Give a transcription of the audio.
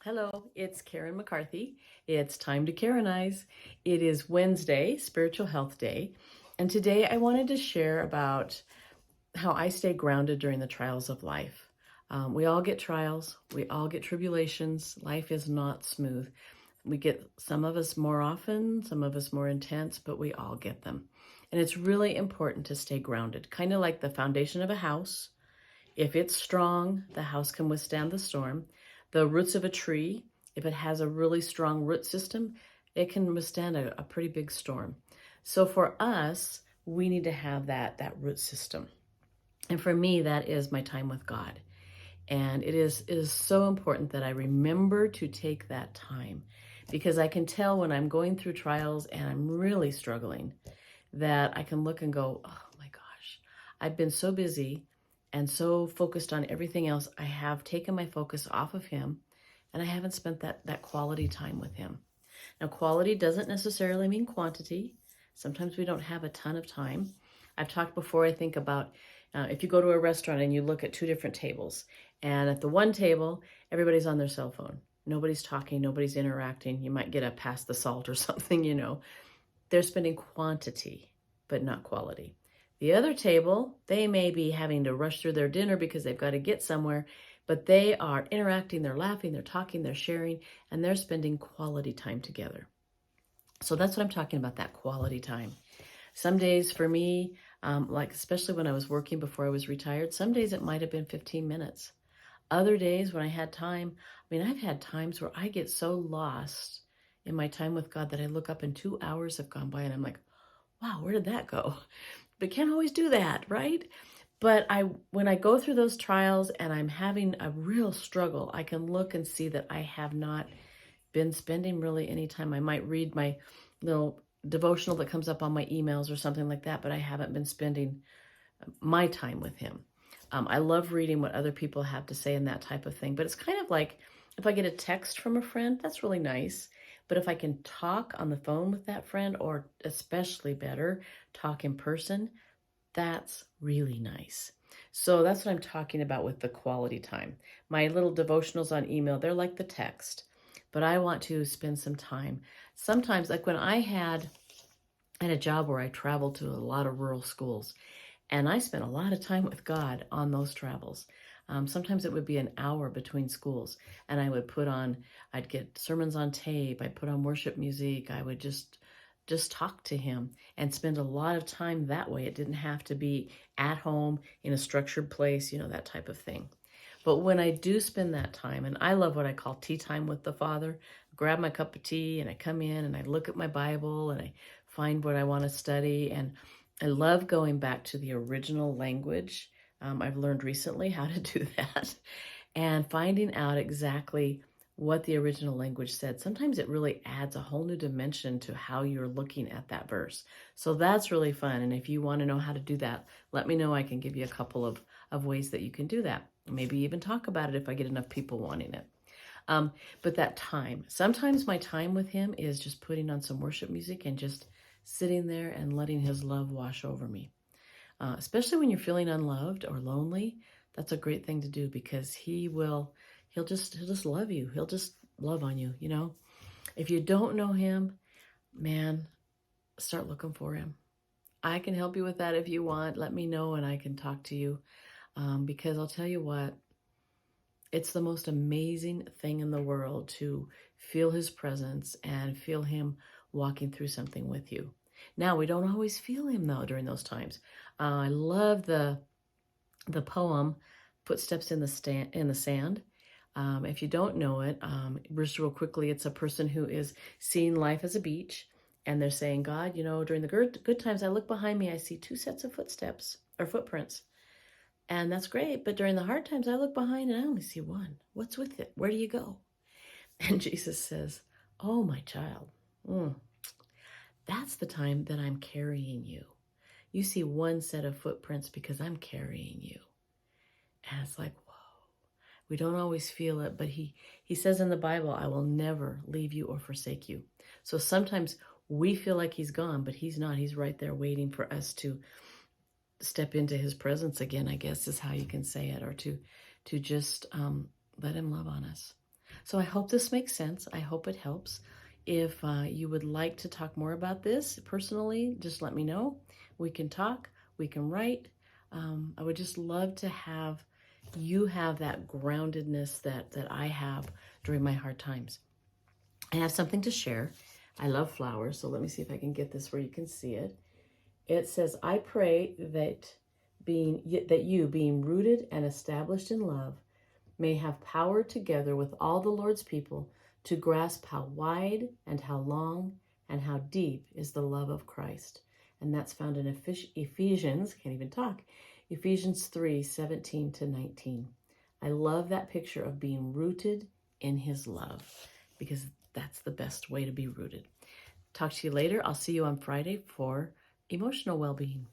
Hello, it's Karen McCarthy. It's time to Karenize. It is Wednesday, Spiritual Health Day, and today I wanted to share about how I stay grounded during the trials of life. We all get trials, we all get tribulations. Life is not smooth. We get some of us more often, some of us more intense, but we all get them. And it's really important to stay grounded, kind of like the foundation of a house. If it's strong, the house can withstand the storm. The roots of a tree, if it has a really strong root system, it can withstand a pretty big storm. So for us, we need to have that root system. And for me, that is my time with God. And it is so important that I remember to take that time, because I can tell when I'm going through trials and I'm really struggling that I can look and go, oh my gosh, I've been so busy and so focused on everything else. I have taken my focus off of Him, and I haven't spent that quality time with Him. Now, quality doesn't necessarily mean quantity. Sometimes we don't have a ton of time. I've talked before, I think, about if you go to a restaurant and you look at two different tables, and at the one table, everybody's on their cell phone. Nobody's talking, nobody's interacting. You might get a pass the salt or something. They're spending quantity, but not quality. The other table, they may be having to rush through their dinner because they've got to get somewhere, but they are interacting, they're laughing, they're talking, they're sharing, and they're spending quality time together. So that's what I'm talking about, that quality time. Some days for me, like especially when I was working before I was retired, some days it might have been 15 minutes. Other days when I had time, I've had times where I get so lost in my time with God that I look up and 2 hours have gone by and I'm like, wow, where did that go? But can't always do that, right? But when I go through those trials and I'm having a real struggle, I can look and see that I have not been spending really any time. I might read my little devotional that comes up on my emails or something like that, but I haven't been spending my time with Him. I love reading what other people have to say and that type of thing, but it's kind of like if I get a text from a friend, that's really nice. But if I can talk on the phone with that friend, or especially better, talk in person, that's really nice. So that's what I'm talking about with the quality time. My little devotionals on email, they're like the text, but I want to spend some time. Sometimes, like when I had a job where I traveled to a lot of rural schools, and I spent a lot of time with God on those travels. Sometimes it would be an hour between schools, and I'd get sermons on tape, I'd put on worship music, I would just talk to Him and spend a lot of time that way. It didn't have to be at home in a structured place, that type of thing. But when I do spend that time, and I love what I call tea time with the Father, grab my cup of tea and I come in and I look at my Bible and I find what I want to study. And I love going back to the original language. I've learned recently how to do that, and finding out exactly what the original language said. Sometimes it really adds a whole new dimension to how you're looking at that verse. So that's really fun. And if you want to know how to do that, let me know. I can give you a couple of ways that you can do that. Maybe even talk about it if I get enough people wanting it. But that time, sometimes my time with Him is just putting on some worship music and just sitting there and letting His love wash over me. Especially when you're feeling unloved or lonely, that's a great thing to do, because He'll just love you. He'll just love on you, If you don't know Him, man, start looking for Him. I can help you with that if you want. Let me know and I can talk to you. Because I'll tell you what, it's the most amazing thing in the world to feel His presence and feel Him walking through something with you. Now, we don't always feel Him, though, during those times. I love the poem, Footsteps in the Sand. If you don't know it, just real quickly, it's a person who is seeing life as a beach, and they're saying, God, during the good times, I look behind me, I see two sets of footsteps or footprints. And that's great, but during the hard times, I look behind and I only see one. What's with it? Where do you go? And Jesus says, oh, my child, that's the time that I'm carrying you. You see one set of footprints because I'm carrying you. And it's like, whoa, we don't always feel it, but he says in the Bible, I will never leave you or forsake you. So sometimes we feel like He's gone, but He's not. He's right there waiting for us to step into His presence again, I guess is how you can say it, or to just let Him love on us. So I hope this makes sense. I hope it helps. If you would like to talk more about this personally, just let me know. We can talk, we can write. I would just love to have you have that groundedness that I have during my hard times. I have something to share. I love flowers, so let me see if I can get this where you can see it. It says, I pray that you, being rooted and established in love, may have power together with all the Lord's people to grasp how wide and how long and how deep is the love of Christ. And that's found in Ephesians, can't even talk, Ephesians 3:17 to 19. I love that picture of being rooted in his love, because that's the best way to be rooted. Talk to you later. I'll see you on Friday for emotional well-being.